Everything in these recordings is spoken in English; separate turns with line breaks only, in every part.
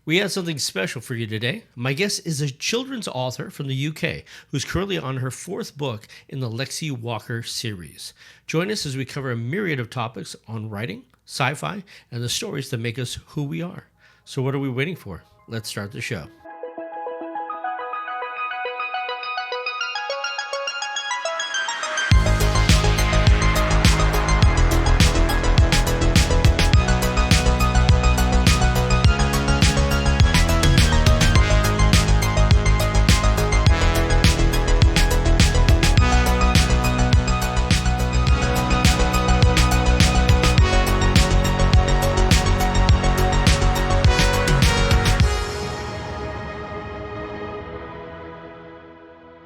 We have something special for you today. My guest is a children's author from the UK who's currently on her fourth book in the Lexi Walker series. Join us as we cover a myriad of topics on writing, sci fi, and the stories that make us who we are. So, what are we waiting for? Let's start the show.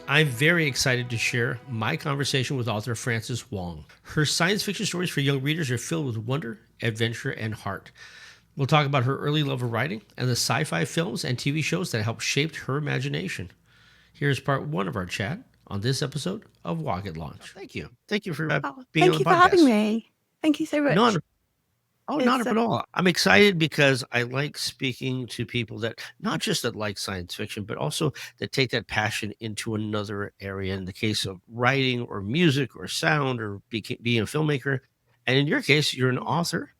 I'm very excited to share my conversation with author Frances Wong. Her science fiction stories for young readers are filled with wonder, adventure, and heart. We'll talk about her early love of writing and the sci-fi films and TV shows that helped shape her imagination. Here's part one of our chat on this episode of Wocket Launch. Thank you. Thank you for being on
Thank
the
you
podcast.
for having me. Thank you so much.
Not at all. I'm excited because I like speaking to people that not just that like science fiction, but also that take that passion into another area. In the case of writing or music or sound or being a filmmaker. And in your case, you're an author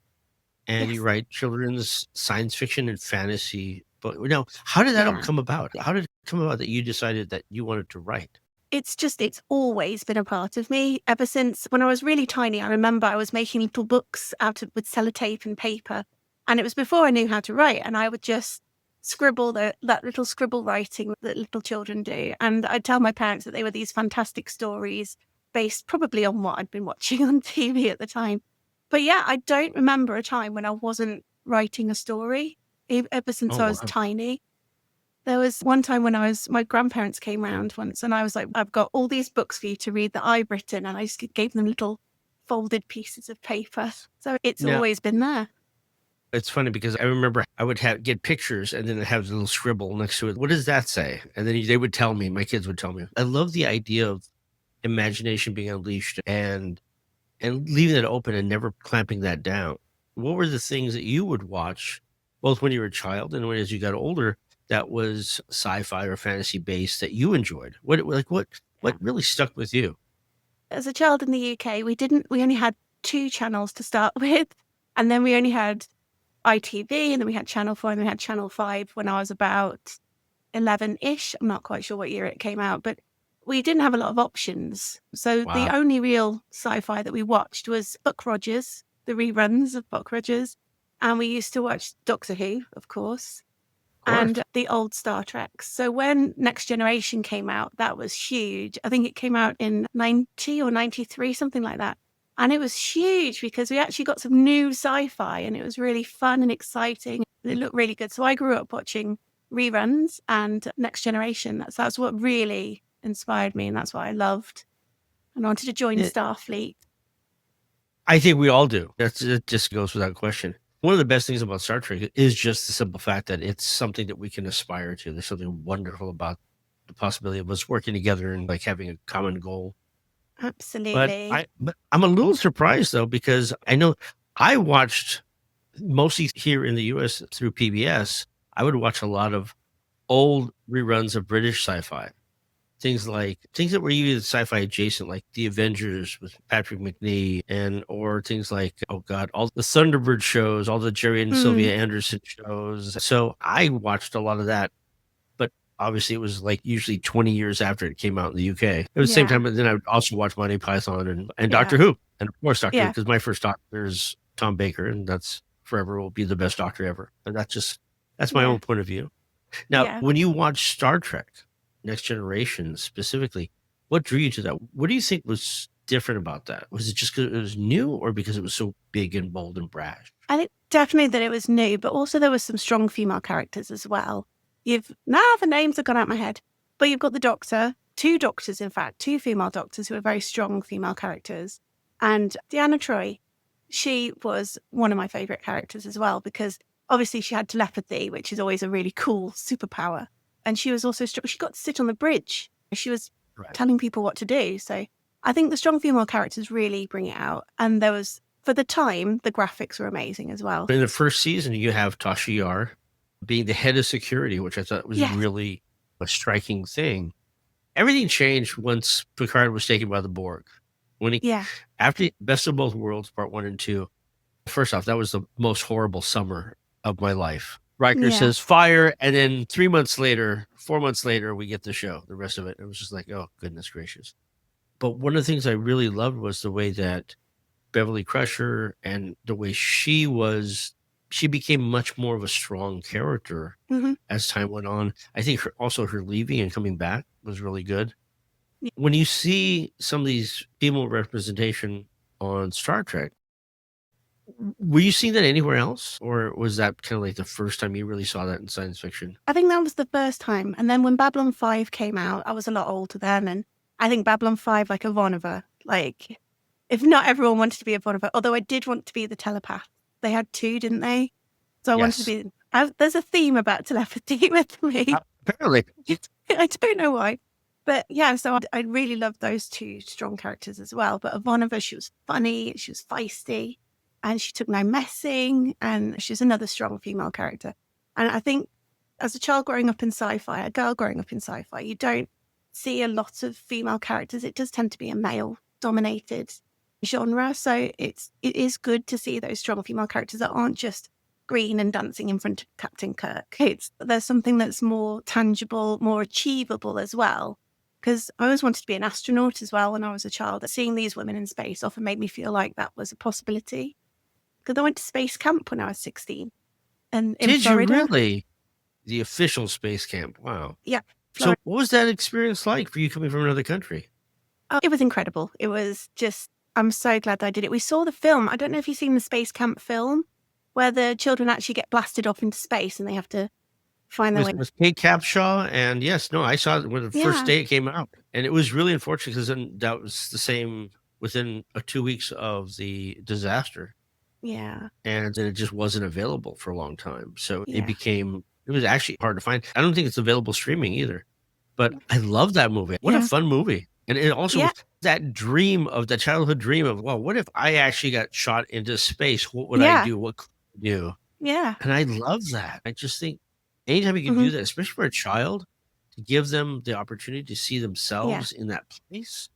and you
Yes.
write children's science fiction and fantasy. But how did that all come about? How did it come about that you decided that you wanted to write?
It's always been a part of me ever since when I was really tiny. I remember I was making little books with sellotape and paper. And it was before I knew how to write. And I would just scribble that little scribble writing that little children do. And I'd tell my parents that they were these fantastic stories based probably on what I'd been watching on TV at the time. But yeah, I don't remember a time when I wasn't writing a story ever since I was tiny. There was one time when my grandparents came round once and I was like, I've got all these books for you to read that I've written. And I just gave them little folded pieces of paper. So it's always been there.
It's funny because I remember I would get pictures and then have a little scribble next to it. What does that say? And then they would tell me, my kids would tell me. I love the idea of imagination being unleashed and leaving it open and never clamping that down. What were the things that you would watch, both when you were a child and as you got older, that was sci-fi or fantasy based that you enjoyed? What really stuck with you?
As a child in the UK, we only had 2 channels to start with, and then we only had ITV, and then we had Channel 4, and then we had Channel 5 when I was about 11-ish. I'm not quite sure what year it came out, but we didn't have a lot of options. So the only real sci-fi that we watched was Buck Rogers, the reruns of Buck Rogers. And we used to watch Doctor Who, of course, and the old Star Trek. So when Next Generation came out, that was huge. I think it came out in 90 or 93, something like that. And it was huge because we actually got some new sci-fi and it was really fun and exciting. It looked really good. So I grew up watching reruns and Next Generation. That's what really inspired me, and that's what I loved. And I wanted to join Starfleet.
I think we all do. It just goes without question. One of the best things about Star Trek is just the simple fact that it's something that we can aspire to. There's something wonderful about the possibility of us working together and like having a common goal.
Absolutely.
But I'm a little surprised though, because I know I watched mostly here in the US through PBS. I would watch a lot of old reruns of British sci-fi. Things that were even sci-fi adjacent, like The Avengers with Patrick Macnee, or things like, all the Thunderbird shows, all the Jerry and Sylvia Anderson shows. So I watched a lot of that, but obviously it was like usually 20 years after it came out in the UK. It was the same time, but then I would also watch Monty Python and Doctor Who, and of course Doctor Who, because my first Doctor is Tom Baker, and that's forever will be the best Doctor ever. And that's my own point of view. Now, when you watch Star Trek, Next Generation specifically, what drew you to that? What do you think was different about that? Was it just because it was new, or because it was so big and bold and brash?
I think definitely that it was new, but also there were some strong female characters as well. Now the names have gone out my head, but you've got the Doctor, 2 doctors, in fact, 2 female doctors who are very strong female characters. And Deanna Troi, she was one of my favorite characters as well, because obviously she had telepathy, which is always a really cool superpower. And she was also she got to sit on the bridge. She was telling people what to do. So I think the strong female characters really bring it out. And there was, for the time, the graphics were amazing as well.
In the first season, you have Tasha Yar, being the head of security, which I thought was
Yes.
really a striking thing. Everything changed once Picard was taken by the Borg. When he
Yeah.
After Best of Both Worlds, Part 1 and 2, first off, that was the most horrible summer of my life. Riker
Yeah.
says fire, and then 3 months later, 4 months later, we get the show. The rest of it, it was just like, oh goodness gracious. But one of the things I really loved was the way that Beverly Crusher and the way she became much more of a strong character
Hmm.
as time went on. I think also her leaving and coming back was really good. When you see some of these female representation on Star Trek, were you seeing that anywhere else? Or was that kind of like the first time you really saw that in science fiction?
I think that was the first time. And then when Babylon 5 came out, I was a lot older then. And I think Babylon 5, like Ivanova, like if not everyone wanted to be Ivanova, although I did want to be the telepath. They had two, didn't they? So I wanted to
Yes.
be, there's a theme about telepathy with me.
Apparently.
I don't know why. But yeah, so I really loved those two strong characters as well. But Ivanova, she was funny, she was feisty, and she took no messing, and she's another strong female character. And I think as a child growing up in sci-fi, a girl growing up in sci-fi, you don't see a lot of female characters. It does tend to be a male-dominated genre. So it is good to see those strong female characters that aren't just green and dancing in front of Captain Kirk. There's something that's more tangible, more achievable as well. Because I always wanted to be an astronaut as well when I was a child. Seeing these women in space often made me feel like that was a possibility. Because I went to space camp when I was 16 and in
Did you
Florida.
really? The official space camp. Wow.
Yeah,
So
Florida.
what was that experience like for you coming from another country?
Oh, it was incredible. It was just, I'm so glad I did it. We saw the film. I don't know if you've seen the space camp film where the children actually get blasted off into space and they have to find their way.
With Kate Capshaw, and yes, no, I saw it when the first
Yeah.
day it came out, and it was really unfortunate because then that was the same within 2 weeks of the disaster,
Yeah.
and then it just wasn't available for a long time. So
Yeah.
it was actually hard to find. I don't think it's available streaming either, but I love that movie. What a
Yeah.
fun movie. And it also
Yeah.
was that dream of the childhood dream of, well, what if I actually got shot into space? What would I
Yeah.
do? What could I do?
Yeah.
And I love that. I just think anytime you can
Mhm.
do that, especially for a child, to give them the opportunity to see
Yeah.
themselves in that place.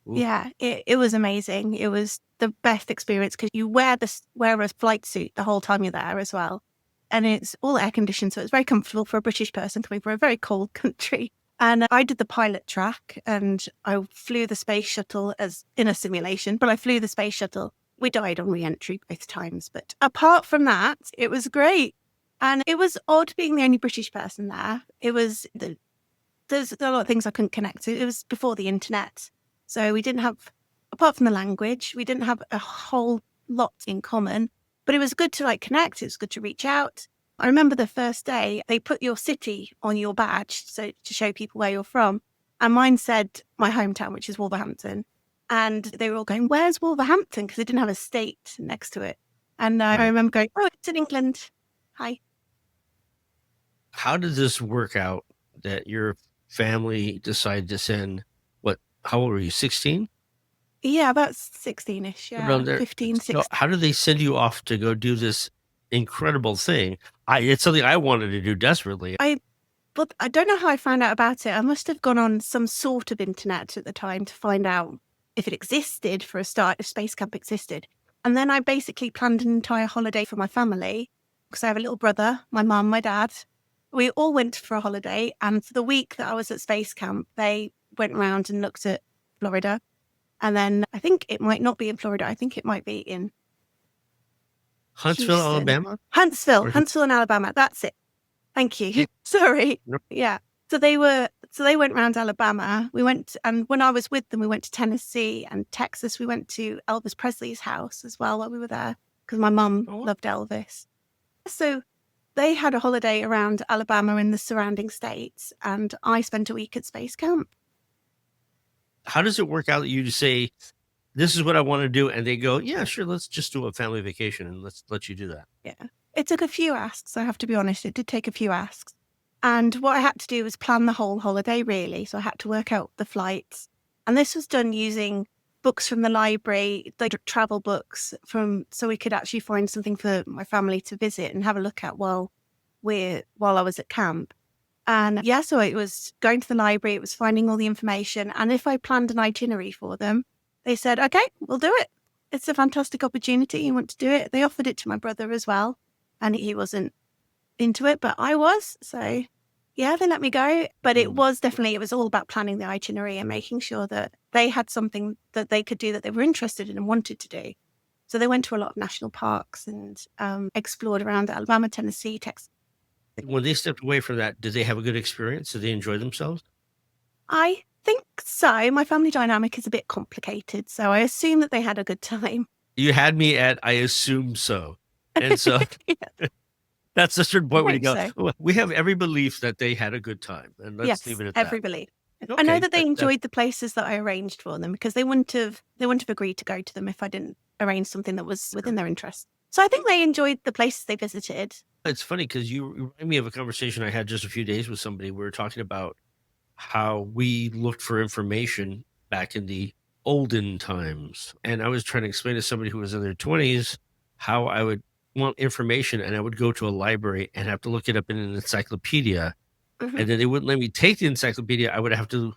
Ooh.
Yeah. It was amazing. It was the best experience because you wear a flight suit the whole time you're there as well. And it's all air conditioned. So it's very comfortable for a British person coming from a very cold country. And I did the pilot track and I flew the space shuttle as in a simulation, but I flew the space shuttle. We died on re-entry both times. But apart from that, it was great. And it was odd being the only British person there. There's a lot of things I couldn't connect to. It was before the internet. So we didn't have, apart from the language, we didn't have a whole lot in common. But it was good to connect. It was good to reach out. I remember the first day they put your city on your badge so to show people where you're from. And mine said my hometown, which is Wolverhampton. And they were all going, "Where's Wolverhampton?" Because it didn't have a state next to it. And I
Right.
remember going, "Oh, it's in England. Hi."
How did this work out that your family decided to send how old were you? 16?
Yeah, about 16-ish. Yeah,
Around there.
15,
So
16.
how did they send you off to go do this incredible thing? It's something I wanted to do desperately.
But I don't know how I found out about it. I must have gone on some sort of internet at the time to find out if it existed for a start, if Space Camp existed. And then I basically planned an entire holiday for my family because I have a little brother, my mum, my dad. We all went for a holiday. And for the week that I was at Space Camp, they went around and looked at Florida. And then I think it might not be in Florida. I think it might be in
Huntsville,
Houston.
Alabama?
Huntsville
Or-
in Alabama. That's it. Thank you.
Yeah.
Sorry.
No.
Yeah. So they went around Alabama. We went, and when I was with them, we went to Tennessee and Texas. We went to Elvis Presley's house as well while we were there because my mum
Oh.
loved Elvis. So they had a holiday around Alabama and the surrounding states, and I spent a week at Space Camp.
How does it work out that you just say, this is what I want to do, and they go, yeah, sure, let's just do a family vacation and let's let you do that?
Yeah. It took a few asks, I have to be honest. It did take a few asks. And what I had to do was plan the whole holiday, really. So I had to work out the flights. And this was done using books from the library, like travel books so we could actually find something for my family to visit and have a look at while while I was at camp. And yeah, so it was going to the library, it was finding all the information. And if I planned an itinerary for them, they said, okay, we'll do it. It's a fantastic opportunity. You want to do it? They offered it to my brother as well. And he wasn't into it, but I was. So yeah, they let me go. But it was all about planning the itinerary and making sure that they had something that they could do that they were interested in and wanted to do. So they went to a lot of national parks and explored around Alabama, Tennessee, Texas.
When they stepped away from that, did they have a good experience? Did they enjoy themselves?
I think so. My family dynamic is a bit complicated, so I assume that they had a good time.
You had me at I assume so. And so
Yeah,
that's a certain point
I
when you
hope
go,
so.
"Well, we have every belief that they had a good time." And let's leave
Yes,
it at
every
that.
belief. I know
Okay.
that they enjoyed the places that I arranged for them because they wouldn't have agreed to go to them if I didn't arrange something that was within their interest. So I think they enjoyed the places they visited.
It's funny because you remind me of a conversation I had just a few days with somebody. We were talking about how we looked for information back in the olden times. And I was trying to explain to somebody who was in their 20s how I would want information and I would go to a library and have to look it up in an encyclopedia.
Hmm.
And then they wouldn't let me take the encyclopedia. I would have to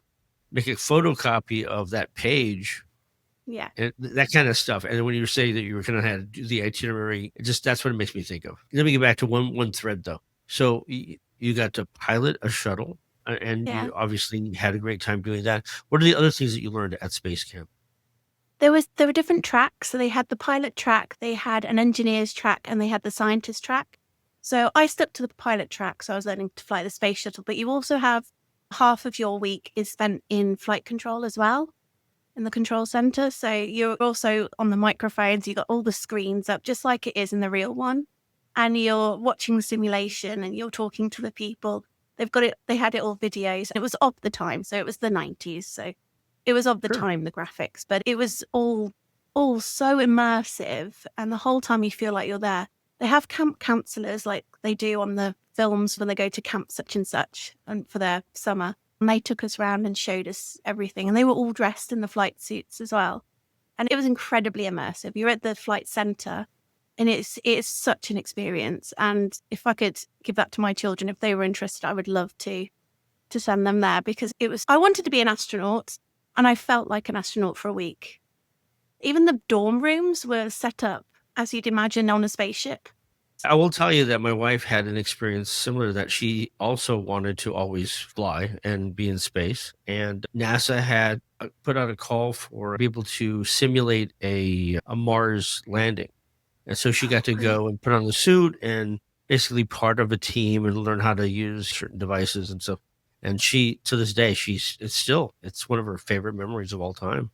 make a photocopy of that page
Yeah.
and that kind of stuff. And then when you say that you were going to have to do the itinerary, that's what it makes me think of. Let me get back to one thread though. So you got to pilot a shuttle, and
Yeah.
you obviously had a great time doing that. What are the other things that you learned at space camp?
There were different tracks. So they had the pilot track, they had an engineer's track, and they had the scientist track. So I stuck to the pilot track, so I was learning to fly the space shuttle. But you also have half of your week is spent in flight control as well, in the control center. So you're also on the microphones, you got all the screens up, just like it is in the real one. And you're watching the simulation and you're talking to the people. They had it all videos. It was of the time. So it was the 90s. So it was of the
Sure.
time, the graphics, but it was all so immersive. And the whole time you feel like you're there. They have camp counselors like they do on the films when they go to camp such and such and for their summer. And they took us around and showed us everything. And they were all dressed in the flight suits as well. And it was incredibly immersive. You're at the flight center and it's such an experience. And if I could give that to my children, if they were interested, I would love to send them there because I wanted to be an astronaut and I felt like an astronaut for a week. Even the dorm rooms were set up as you'd imagine on a spaceship.
I will tell you that my wife had an experience similar to that. She also wanted to always fly and be in space. And NASA had put out a call for people to simulate a Mars landing. And so she got to go and put on the suit and basically part of a team and learn how to use certain devices and stuff. And she, to this day, it's one of her favorite memories of all time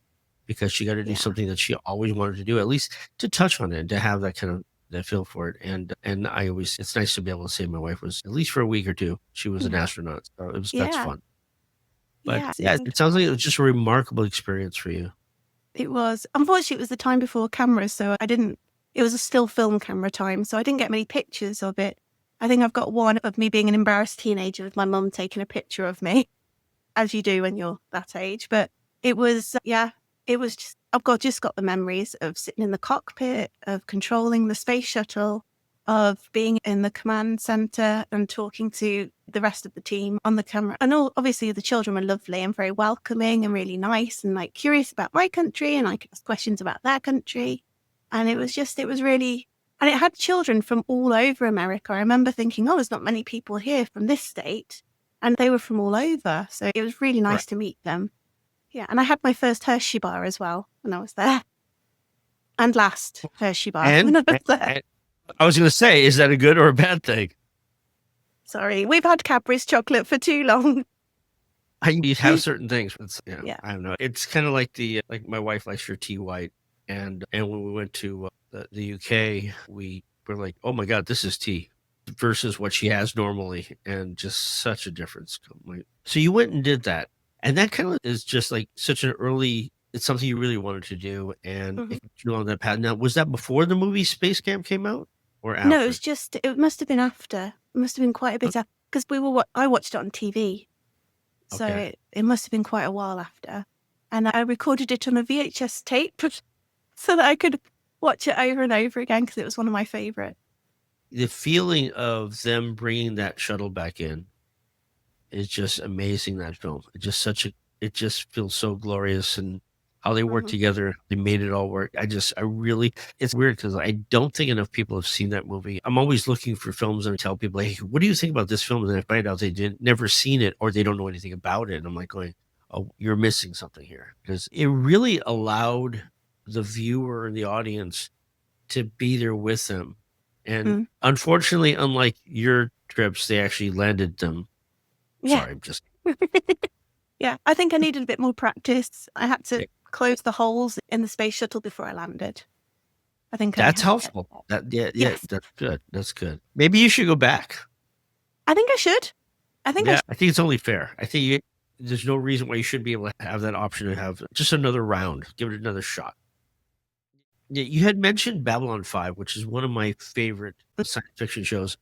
because she got to do
Yeah.
something that she always wanted to do, at least to touch on it and to have that kind of that feel for it. And it's nice to be able to say my wife was at least for a week or two, she was an astronaut. So that's
Yeah.
fun. But
Yeah.
yeah, it sounds like it was just a remarkable experience for you.
It was. Unfortunately, it was the time before cameras, so it was a still film camera time, so I didn't get many pictures of it. I think I've got one of me being an embarrassed teenager with my mum taking a picture of me, as you do when you're that age. But it was, just got the memories of sitting in the cockpit, of controlling the space shuttle, of being in the command center and talking to the rest of the team on the camera. And obviously the children were lovely and very welcoming and really nice and like curious about my country and I could ask questions about their country. And it was really, and it had children from all over America. I remember thinking, oh, there's not many people here from this state. And they were from all over. So it was really nice to meet them. Yeah. And I had my first Hershey bar as well when I was there. And last Hershey bar when I was there.
And I was going to say, is that a good or a bad thing?
Sorry, we've had Cadbury's chocolate for too long.
You have certain things.
Yeah.
I don't know. It's kind of like like my wife likes her tea white, and when we went to the UK, we were like, oh my god, this is tea versus what she has normally, and just such a difference. So you went and did that, and that kind of is just like such an early. It's something you really wanted to do, and it kept you on that path. Now, was that before the movie Space Camp came out, or after?
No, it must have been after. It must have been quite a bit after because I watched it on TV. So
Okay.
it must have been quite a while after. And I recorded it on a VHS tape so that I could watch it over and over again because it was one of my favorite.
the feeling of them bringing that shuttle back in is just amazing, that film. It just feels so glorious, and how they work
Mhm.
together, they made it all work. I really it's weird because I don't think enough people have seen that movie. I'm always looking for films and I tell people, "Hey, what do you think about this film?" And then I find out they didn't never seen it or they don't know anything about it. And I'm like going, "Oh, you're missing something here." Because it really allowed the viewer and the audience to be there with them. And
Mm.
unfortunately, unlike your trips, they actually landed them.
Yeah.
Sorry, I'm just
Yeah, I think I needed a bit more practice. I had to
eh,
close the holes in the space shuttle before I landed. I think I
that's
had to get
helpful.
that.
That yeah, yeah,
Yes,
that's good. That's good. Maybe you should go back.
I think I should. I think I
Yeah,
should.
I think it's only fair. There's no reason why you shouldn't be able to have that option to have just another round. Give it another shot. Yeah, you had mentioned Babylon 5, which is one of my favorite science fiction shows,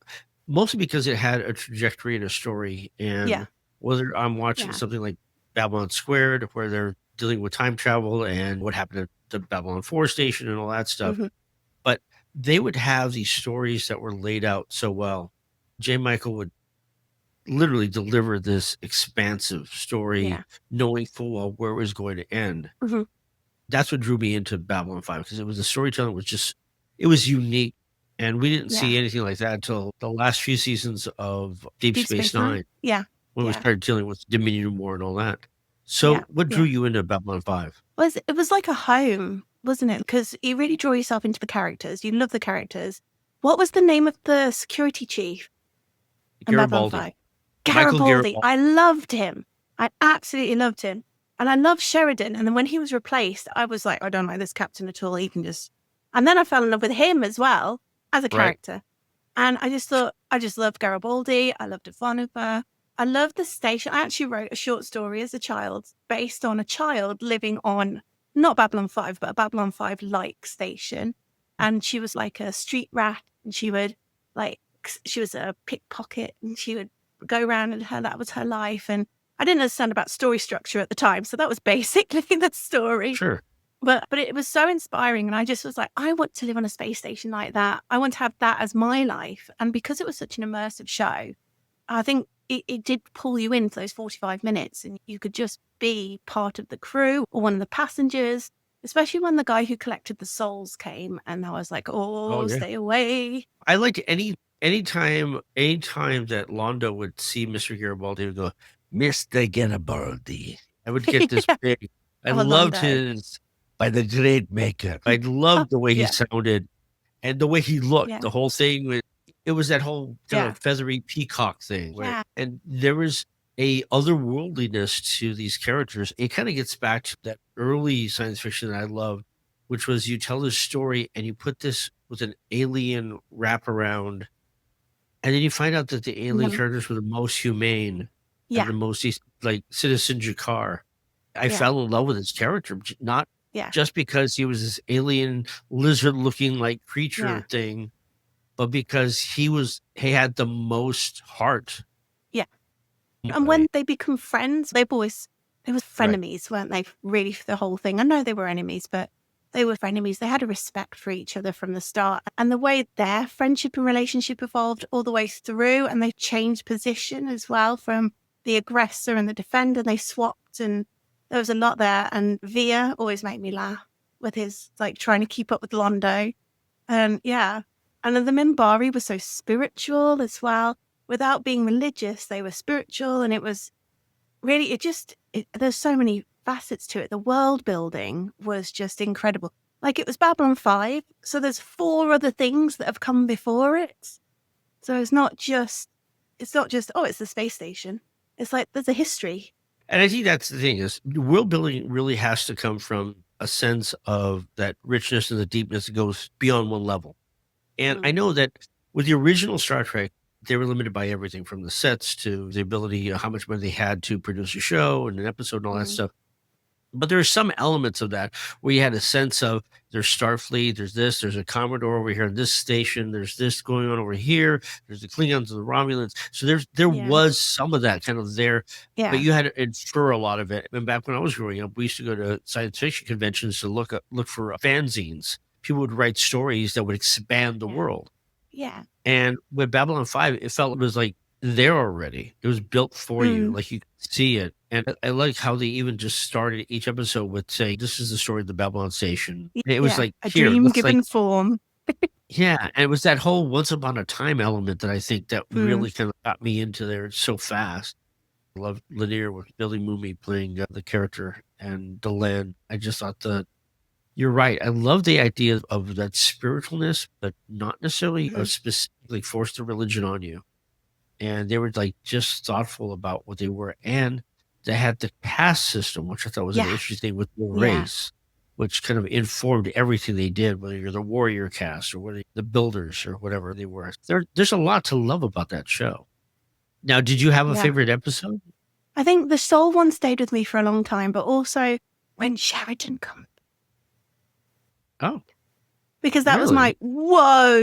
mostly because it had a trajectory and a story.
Yeah,
And whether I'm watching
yeah.
something like Babylon Squared, where they're dealing with time travel and what happened at the Babylon 4 station and all that stuff,
Mhm.
but they would have these stories that were laid out so well. J. Michael would literally deliver this expansive story,
Yeah.
knowing full well where it was going to end.
Mhm.
That's what drew me into Babylon 5 because it was the storytelling was just it was unique, and we didn't
Yeah.
see anything like that until the last few seasons of Deep
Deep
Space
Space Nine?
Nine
Yeah.
when we
Yeah.
started dealing with Dominion War and all that.
Yeah.
So, what drew
Yeah.
you into Babylon 5?
It was like a home, wasn't it? Because you really draw yourself into the characters. You love the characters. What was the name of the security chief in Babylon
Garibaldi.
5?
Michael
Garibaldi.
Garibaldi.
I loved him. I absolutely loved him. And I loved Sheridan. And then when he was replaced, I was like, I don't like this captain at all. He can just. And then I fell in love with him as well as a
Right.
character. And I just thought, I just loved Garibaldi. I loved Ivanova. I loved the station. I actually wrote a short story as a child based on a child living on not Babylon 5, but a Babylon 5 like station. And she was like a street rat and she would like, she was a pickpocket and she would go around and that was her life. And I didn't understand about story structure at the time. So that was basically the story.
Sure.
But it was so inspiring, and I just was like, I want to live on a space station like that. I want to have that as my life. And because it was such an immersive show, I think it did pull you in for those 45 minutes, and you could just be part of the crew or one of the passengers, especially when the guy who collected the souls came, and I was like,
Oh,
oh,
yeah.
stay away.
I liked anytime that Londo would see Mr. Garibaldi, he would go, "Mr. Garibaldi." I would get this
Yeah.
big I
Oh,
loved
Londo.
his "By the Great Maker." I loved the way he
Yeah.
sounded and the way he looked.
Yeah.
The whole thing was it was that whole kind
Yeah.
of feathery peacock thing where
Yeah.
and there was a otherworldliness to these characters. It kinda gets back to that early science fiction that I loved, which was you tell this story and you put this with an alien wraparound, and then you find out that the alien
Mhm.
characters were the most humane and
Yeah.
the most like Citizen Jakar. I
Yeah.
fell in love with his character, not
Yeah.
just because he was this alien lizard looking like
Yeah.
creature thing, but because he had the most heart.
Yeah. And
Anybody.
when they become friends, they were
Right.
frenemies, weren't they? Really, for the whole thing. I know they were enemies, but they were frenemies. They had a respect for each other from the start. And the way their friendship and relationship evolved all the way through, and they changed position as well from the aggressor and the defender. They swapped, and there was a lot there. And Via always made me laugh with his like trying to keep up with Londo. Yeah. And then the Minbari were so spiritual as well. Without being religious, they were spiritual. And it was really, there's so many facets to it. The world building was just incredible. Like it was Babylon 5. So there's 4 other things that have come before it. So it's not just, oh, it's the space station. It's like there's a history.
And I think that's the thing is world building really has to come from a sense of that richness and the deepness that goes beyond one level. And
Mm.
I know that with the original Star Trek, they were limited by everything from the sets to the ability, how much money they had to produce a show and an episode and all that
Mm.
stuff. But there are some elements of that where you had a sense of there's Starfleet, there's this, there's a Commodore over here in this station, there's this going on over here, there's the Klingons and the Romulans. So there
Yeah.
was some of that kind of there, but
Yeah.
you had to infer a lot of it. And back when I was growing up, we used to go to science fiction conventions to look for fanzines. People would write stories that would expand the
Yeah.
world.
Yeah.
And with Babylon 5, it felt it was like there already. It was built for you,
Mm.
like you could see it. And I like how they even just started each episode with saying, "This is the story of the Babylon Station." It was
Yeah,
like,
a
"Here,
dream
let's like."
given form.
Yeah, and it was that whole once upon a time element that I think that
Mm.
really kind of got me into there so fast. I love Lanier with Billy Mooney playing the character and Delenn. I just thought you're right. I love the idea of that spiritualness, but not necessarily
Mhm.
specifically force the religion on you. And they were like just thoughtful about what they were. And they had the caste system, which I thought was an
Yeah,
interesting thing with the
yeah,
race, which kind of informed everything they did, whether you're the warrior caste or whether the builders or whatever they were. There's a lot to love about that show. Now, did you have a
yeah.
favorite episode?
I think the soul one stayed with me for a long time, but also when Sheridan comes,
Oh,
because that was
really?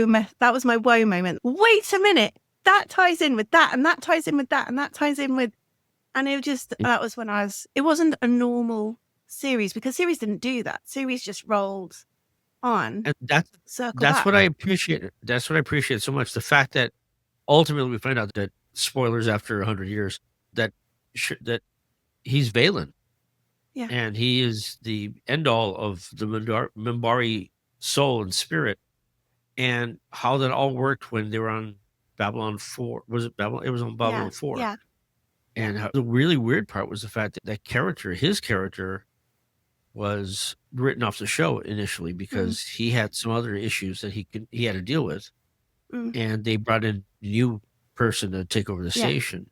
my that was my whoa moment. Wait a minute, that ties in with that, and that ties in with that, and that ties in with, and it just that was when it wasn't a normal series because series didn't do that. Series just rolled on,
And
circle
that's
back.
what I appreciate. That's what I appreciate so much. The fact that ultimately we find out that spoilers after 100 years that that he's Valen
Yeah,
and he is the end all of the Minbari soul and spirit, and how that all worked when they were on Babylon 4. Was it Babylon? It was on
yeah,
Babylon 4.
yeah, yeah,
And the really weird part was the fact that his character, was written off the show initially
mm,
because he had some other issues that he had to deal with,
mm,
and they brought in a new person to take over the
yeah,
station.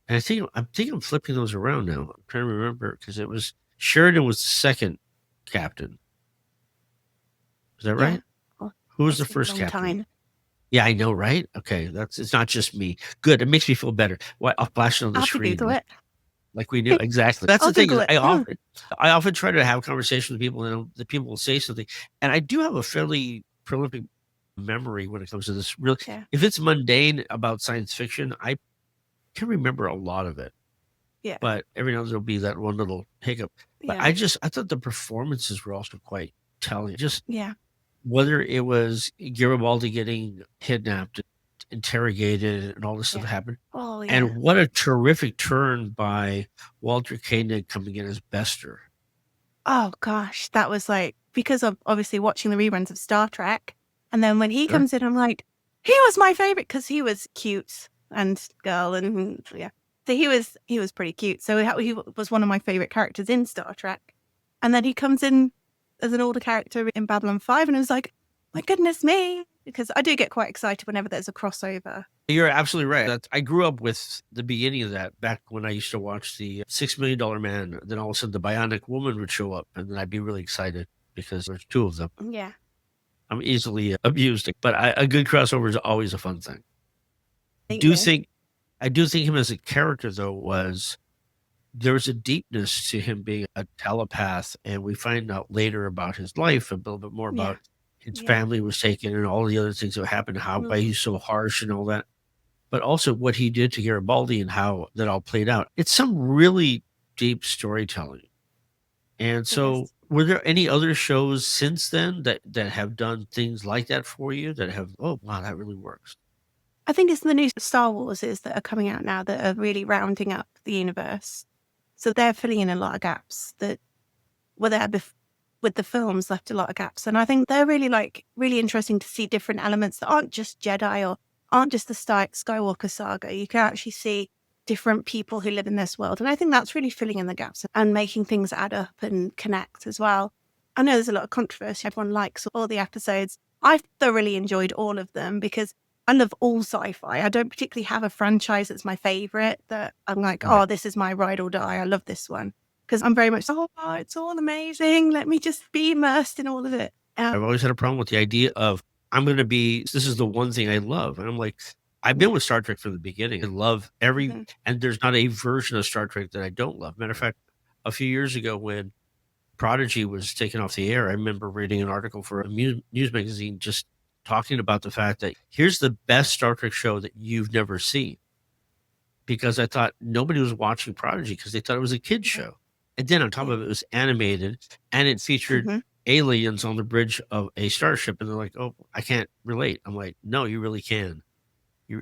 And I'm flipping those around now. I'm trying to remember because it was Sheridan was the second captain. Is that
yeah.
right?
Well,
Who was the
it's been a
first
long
captain?
time.
Yeah, I know, right? Okay, it's not just me. Good. It makes me feel better. Why I'll flash it on
I
the
have to
screen
Google
like we knew exactly. That's
I'll
the thing
Google
is
it.
I often try to have conversations with people and the people will say something, and I do have a fairly prolific memory when it comes to this. Really,
Yeah,
if it's mundane about science fiction, I can remember a lot of it.
yeah,
But every now and then there'll be that one little hiccup. But
yeah,
I thought the performances were also quite telling. Just
yeah,
whether it was Garibaldi getting kidnapped, interrogated, and all this stuff
yeah.
that happened.
Oh,
And
yeah.
what a terrific turn by Walter Koenig coming in as Bester.
Oh gosh, that was like because of obviously watching the reruns of Star Trek, and then when he
Sure.
comes in, I'm like, he was my favorite because he was cute and girl, and yeah, so he was pretty cute. So he was one of my favorite characters in Star Trek, and then he comes in as an older character in Babylon 5, and it was like, my goodness me, because I do get quite excited whenever there's a crossover.
You're absolutely right. I grew up with the beginning of that back when I used to watch the $6 Million Man. Then all of a sudden the Bionic Woman would show up, and then I'd be really excited because there's two of them.
Yeah,
I'm easily abused, but a good crossover is always a fun thing.
thank
Do
you.
think I do think him as a character though was there was a deepness to him being a telepath, and we find out later about his life and a little bit more
Yeah,
about his
yeah,
family was taken and all the other things that happened, how why
mm,
he's so harsh and all that. But also what he did to Garibaldi and how that all played out. It's some really deep storytelling. And
it is.
so were there any other shows since then that have done things like that for you that have, oh wow, that really works?
I think it's the new Star Warses that are coming out now that are really rounding up the universe. So they're filling in a lot of gaps that were there with the films left a lot of gaps. And I think they're really really interesting to see different elements that aren't just Jedi or aren't just the Skywalker saga. You can actually see different people who live in this world. And I think that's really filling in the gaps and making things add up and connect as well. I know there's a lot of controversy. Everyone likes all the episodes. I thoroughly enjoyed all of them because I love all sci-fi. I don't particularly have a franchise that's my favorite that I'm like,
Right.
oh, this is my ride or die. I love this one because I'm very much, oh, it's all amazing. Let me just be immersed in all of it.
I've always had a problem with the idea of this is the one thing I love. And I'm like, I've been
Yeah.
with Star Trek from the beginning. I love
Mhm.
and there's not a version of Star Trek that I don't love. Matter of fact, a few years ago when Prodigy was taken off the air, I remember reading an article for a news magazine just talking about the fact that here's the best Star Trek show that you've never seen. Because I thought nobody was watching Prodigy because they thought it was a kid's
Yeah.
show. And then on top
Yeah.
of it, it was animated and it featured
Mhm.
aliens on the bridge of a starship. And they're like, oh, I can't relate. I'm like, no, you really can.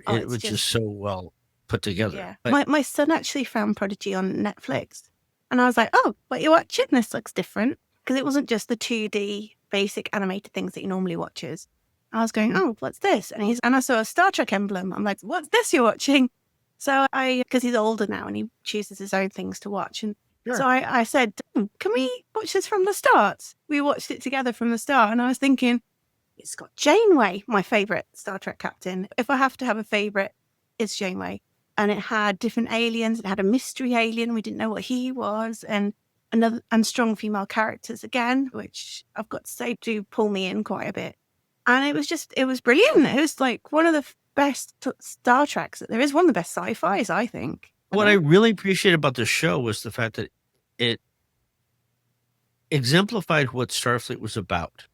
Oh,
It
it's
was just
just,
so well put together.
yeah.
But
My son actually found Prodigy on Netflix. And I was like, oh, what you're watching? This looks different. Because it wasn't just the 2D basic animated things that he normally watches. I was going, oh, what's this? And I saw a Star Trek emblem. I'm like, what's this you're watching? So because he's older now and he chooses his own things to watch. And so
sure.
I said, can we watch this from the start? We watched it together from the start. And I was thinking, it's got Janeway, my favorite Star Trek captain. If I have to have a favorite, it's Janeway. And it had different aliens. It had a mystery alien. We didn't know what he was. And strong female characters again, which I've got to say do pull me in quite a bit. And it was brilliant. It was like one of the best Star Treks that there is, one of the best sci-fis, I think.
What I really appreciated about the show was the fact that it exemplified what Starfleet was about.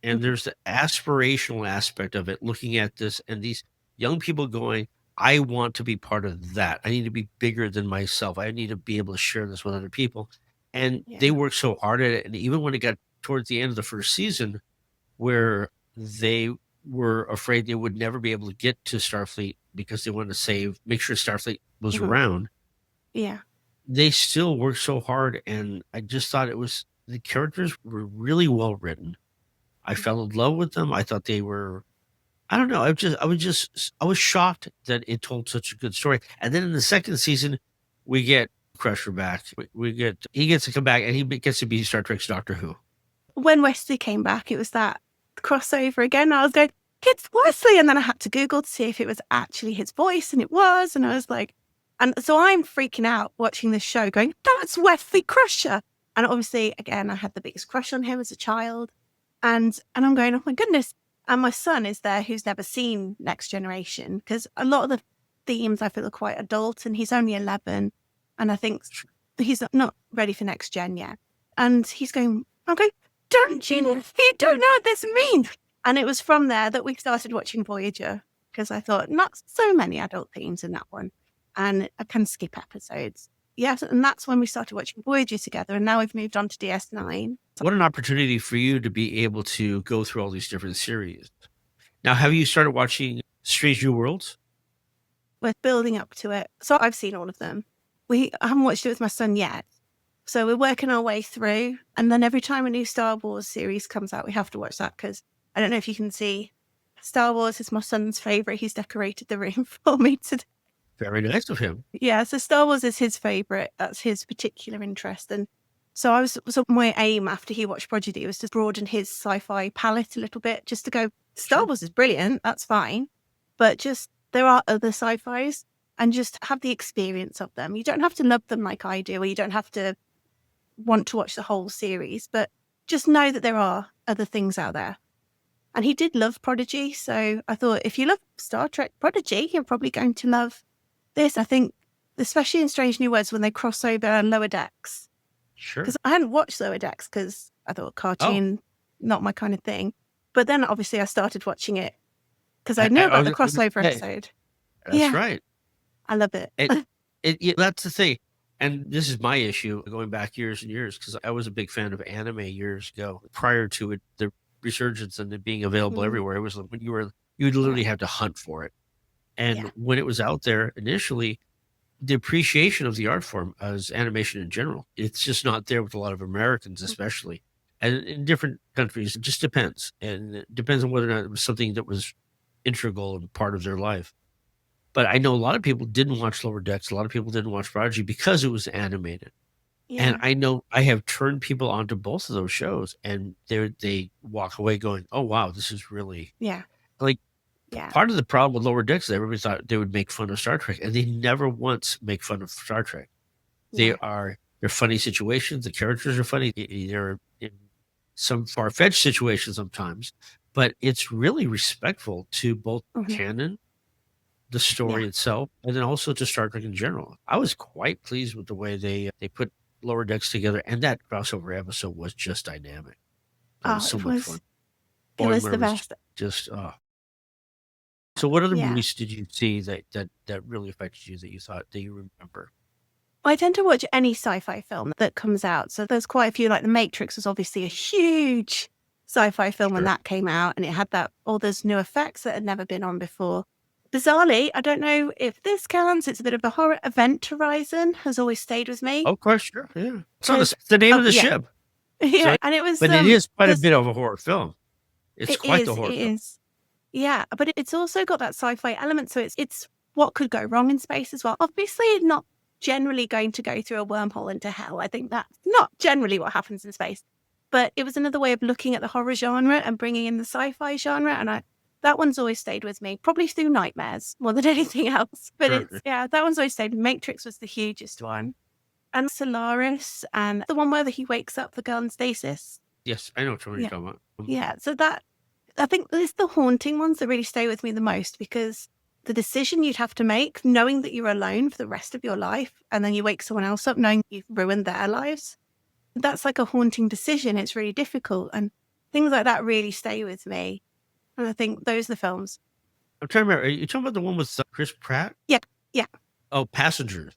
And there's the aspirational aspect of it, looking at this and these young people going, I want to be part of that. I need to be bigger than myself. I need to be able to share this with other people. And they
Yeah.
worked so hard at it. And even when it got towards the end of the first season, where they were afraid they would never be able to get to Starfleet because they wanted to make sure Starfleet was
Mhm.
around,
Yeah.
they still worked so hard. And I just thought the characters were really well written. I fell in love with them. I thought they were, I don't know. I was shocked that it told such a good story. And then in the second season, we get Crusher back. He gets to come back and he gets to be Star Trek's Doctor Who.
When Wesley came back, it was that crossover again. I was going, it's Wesley. And then I had to Google to see if it was actually his voice. And it was. And I was like, and so I'm freaking out watching this show going, that's Wesley Crusher. And obviously, again, I had the biggest crush on him as a child. And I'm going, oh my goodness. And my son is there who's never seen Next Generation because a lot of the themes I feel are quite adult and he's only 11. And I think he's not ready for Next Gen yet. And he's going, I'm going, don't you know? You don't know what this means. And it was from there that we started watching Voyager because I thought, not so many adult themes in that one. And I can skip episodes. Yes, and that's when we started watching Voyager together. And now we've moved on to DS9.
What an opportunity for you to be able to go through all these different series. Now, have you started watching Strange New Worlds?
We're building up to it. So I've seen all of them. I haven't watched it with my son yet. So we're working our way through. And then every time a new Star Wars series comes out, we have to watch that because I don't know if you can see, Star Wars is my son's favorite. He's decorated the room for me today.
Very nice of him.
Yeah, so Star Wars is his favorite. That's his particular interest. And so my aim after he watched Prodigy was to broaden his sci-fi palette a little bit, just to go, Star
Sure.
Wars is brilliant, that's fine. But just there are other sci-fis and just have the experience of them. You don't have to love them like I do, or you don't have to want to watch the whole series, but just know that there are other things out there. And he did love Prodigy, so I thought if you love Star Trek Prodigy, you're probably going to love this. I think, especially in Strange New Worlds when they cross over Lower Decks.
Sure.
Because I hadn't watched Lower Decks because I thought cartoon, not my kind of thing. But then obviously I started watching it because I knew about the crossover episode.
That's right.
I love it.
That's the thing. And this is my issue going back years and years because I was a big fan of anime years ago. Prior to it, the resurgence and it being available everywhere, it was like when you would literally have to hunt for it. And when it was out there initially, the appreciation of the art form as animation in general, it's just not there with a lot of Americans, especially. And in different countries, it just depends. And it depends on whether or not it was something that was integral and part of their life. But I know a lot of people didn't watch Lower Decks. A lot of people didn't watch Prodigy because it was animated. And I know I have turned people onto both of those shows and they walk away going, oh, wow, this is really like part of the problem with Lower Decks is everybody thought they would make fun of Star Trek, and they never once make fun of Star Trek. They're funny situations. The characters are funny. They're in some far-fetched situations sometimes, but it's really respectful to both canon, the story itself, and then also to Star Trek in general. I was quite pleased with the way they put Lower Decks together, and that crossover episode was just dynamic. It was so much fun.
It was the best.
So what other movies did you see that really affected you that you remember?
I tend to watch any sci-fi film that comes out. So there's quite a few, like The Matrix was obviously a huge sci-fi film when that came out, and it had all those new effects that had never been on before. bizarrely, I don't know if this counts. It's a bit of a horror. Event Horizon has always stayed with me.
Oh, of course, sure, yeah.
Because
It's the name of the
yeah,
ship.
yeah,
So,
and it was
but it is quite a
there's
bit of a horror film. It's quite the
it
horror film.
is. Yeah, but it's also got that sci-fi element, so it's what could go wrong in space as well. Obviously, not generally going to go through a wormhole into hell. I think that's not generally what happens in space. But it was another way of looking at the horror genre and bringing in the sci-fi genre, and that one's always stayed with me, probably through nightmares more than anything else. But
Sure.
that one's always stayed. Matrix was the hugest one, and Solaris, and the one where he wakes up the girl in stasis.
Yes, I know which one you're
Yeah,
talking about.
yeah. So that I think it's the haunting ones that really stay with me the most, because the decision you'd have to make, knowing that you're alone for the rest of your life, and then you wake someone else up knowing you've ruined their lives. That's like a haunting decision. It's really difficult. And things like that really stay with me. And I think those are the films.
I'm trying to remember. Are you talking about the one with Chris Pratt?
Yeah. Yeah.
Oh, Passengers.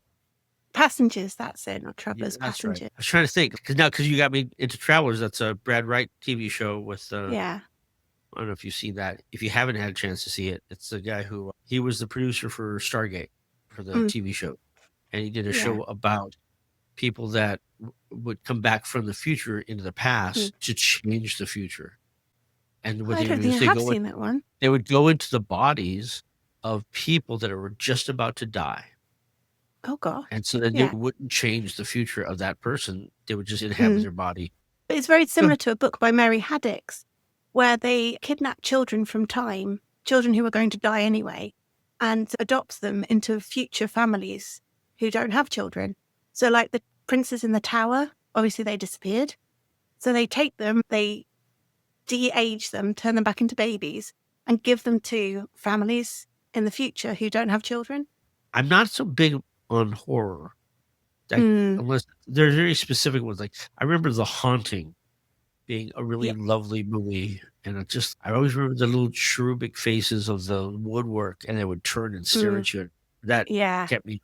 Passengers. That's it. Not
Yeah,
Travelers.
that's right.
Passengers.
I was trying to think because you got me into Travelers. That's a Brad Wright TV show with.
Yeah.
I don't know if you've seen that. If you haven't had a chance to see it, it's the guy who he was the producer for Stargate for the TV show, and he did a show about people that would come back from the future into the past to change the future. And what
I don't think I have seen that one.
They would go into the bodies of people that were just about to die.
Oh, God.
And so then they wouldn't change the future of that person. They would just inhabit their body.
But it's very similar to a book by Mary Haddix, where they kidnap children from time, children who are going to die anyway, and adopts them into future families who don't have children. So like the princes in the tower, obviously they disappeared. So they take them, they de-age them, turn them back into babies, and give them to families in the future who don't have children.
I'm not so big on horror. Unless there's very specific ones. Like I remember The Haunting being a really lovely movie. And I always remember the little cherubic faces of the woodwork, and they would turn and stare at you. That kept me.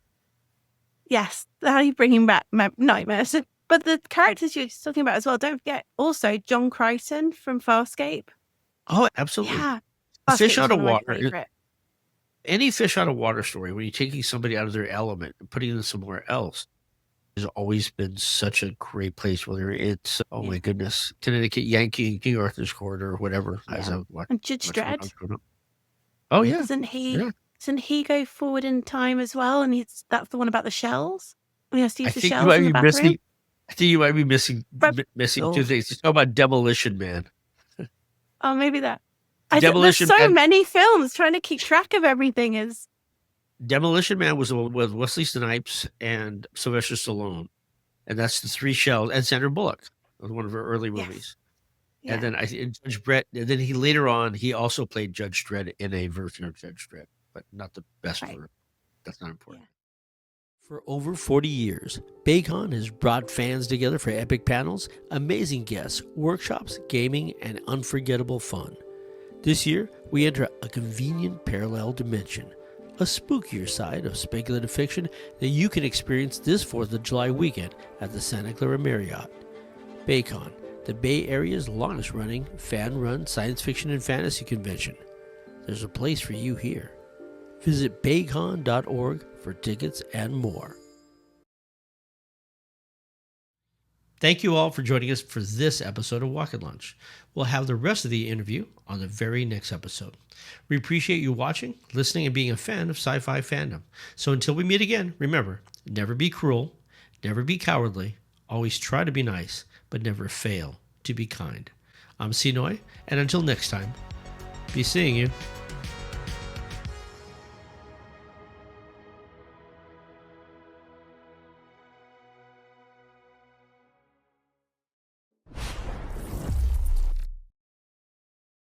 Yes, how are you bringing back nightmares? But the characters you're talking about as well, don't forget also John Crichton from Farscape.
Oh, absolutely.
Yeah.
Fish out of water. Any fish out of water story, when you're taking somebody out of their element and putting them somewhere else, has always been such a great place. Whether it's, oh my goodness, Connecticut Yankee, King Arthur's Court, or whatever.
And Judge Dredd.
Oh, yeah.
Doesn't he go forward in time as well? And that's the one about the shells? He has to use the shells in the bathroom?
I think you might be missing two things. You talk about Demolition Man.
Oh, maybe that. There's so many films. Trying to keep track of everything is.
Demolition Man was the one with Wesley Snipes and Sylvester Stallone, and that's the three shells. And Sandra Bullock was one of her early movies. Yeah. And then Judge Dredd. And then he also played Judge Dredd in a version of Judge Dredd, but not the best version. That's not important. Yeah. For over 40 years, BayCon has brought fans together for epic panels, amazing guests, workshops, gaming, and unforgettable fun. This year, we enter a convenient parallel dimension, a spookier side of speculative fiction that you can experience this 4th of July weekend at the Santa Clara Marriott. BayCon, the Bay Area's longest-running, fan-run science fiction and fantasy convention. There's a place for you here. Visit baycon.org for tickets and more. Thank you all for joining us for this episode of Wocket Launch. We'll have the rest of the interview on the very next episode. We appreciate you watching, listening, and being a fan of sci-fi fandom. So until we meet again, remember, never be cruel, never be cowardly, always try to be nice, but never fail to be kind. I'm Sinohui, and until next time, be seeing you.